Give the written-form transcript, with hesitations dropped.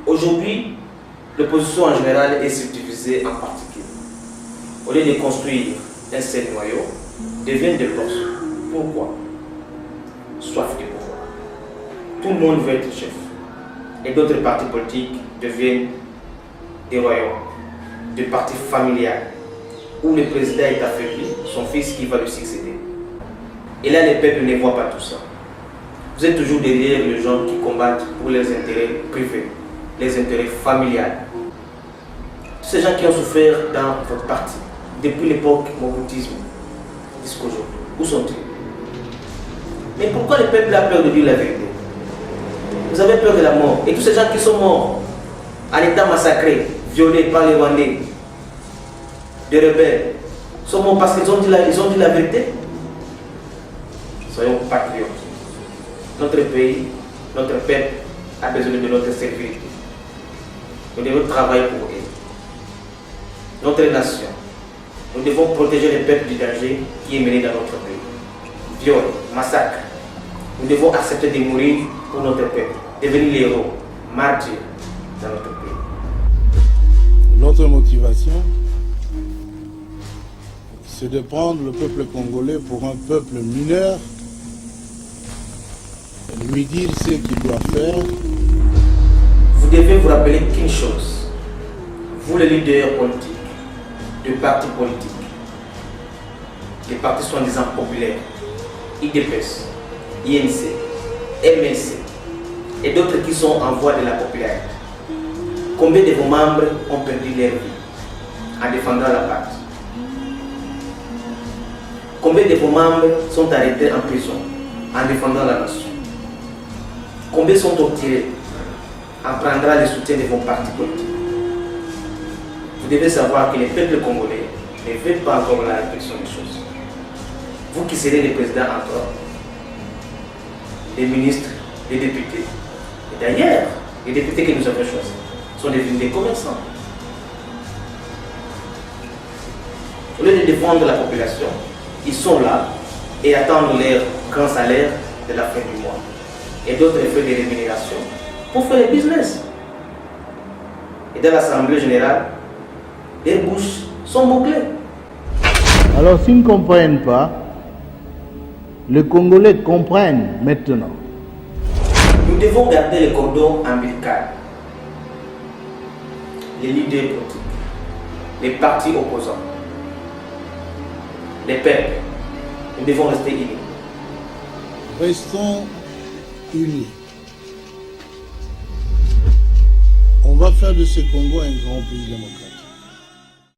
Aujourd'hui, l'opposition en général est subdivisée en particules. Au lieu de construire un seul noyau, deviennent des morceaux. Pourquoi? Soif de pouvoir. Tout le monde veut être chef. Et d'autres partis politiques deviennent des royaumes, des partis familiales, où le président est affaibli, son fils qui va lui succéder. Et là, les peuples ne voient pas tout ça. Vous êtes toujours derrière les gens qui combattent pour leurs intérêts privés, les intérêts familiales. Tous ces gens qui ont souffert dans votre parti, depuis l'époque Mobutisme jusqu'à aujourd'hui, où sont-ils? Mais pourquoi le peuple a peur de dire la vérité? Vous avez peur de la mort. Et tous ces gens qui sont morts, en étant massacrés, violés par les Rwandais, des rebelles, sont morts parce qu'ils ont dit la vérité? Soyons patriotes. Notre pays, notre peuple a besoin de notre sécurité. Nous devons travailler pour eux. Notre nation, nous devons protéger les peuples du danger qui est mené dans notre pays. Viol, massacre. Nous devons accepter de mourir pour notre peuple, devenir les héros, martyrs dans notre pays. Notre motivation, c'est de prendre le peuple congolais pour un peuple mineur, lui dire ce qu'il doit faire. Vous devez vous rappeler qu'une chose, vous les leaders politiques, de partis politiques, les partis soi-disant populaires, IDPS, INC, MNC et d'autres qui sont en voie de la popularité, combien de vos membres ont perdu leur vie en défendant la partie? Combien de vos membres sont arrêtés en prison en défendant la nation? Combien sont obtirés en prendra le soutien de vos partis politiques? Vous devez savoir que les peuples congolais ne veulent pas encore la réflexion des choses. Vous qui serez les présidents encore, les ministres, les députés, et d'ailleurs, les députés que nous avons choisis sont devenus des commerçants. Au lieu de défendre la population, ils sont là et attendent leur grand salaire de la fin du mois. Et d'autres font des rémunérations pour faire le business. Et dans l'Assemblée générale, les bouches sont bouclées. Alors s'ils ne comprennent pas, les Congolais comprennent maintenant. Nous devons garder le cordon ombilical. Les leaders politiques, les partis opposants, les peuples, nous devons rester unis. Restons unis. On va faire de ce Congo un grand pays démocratique.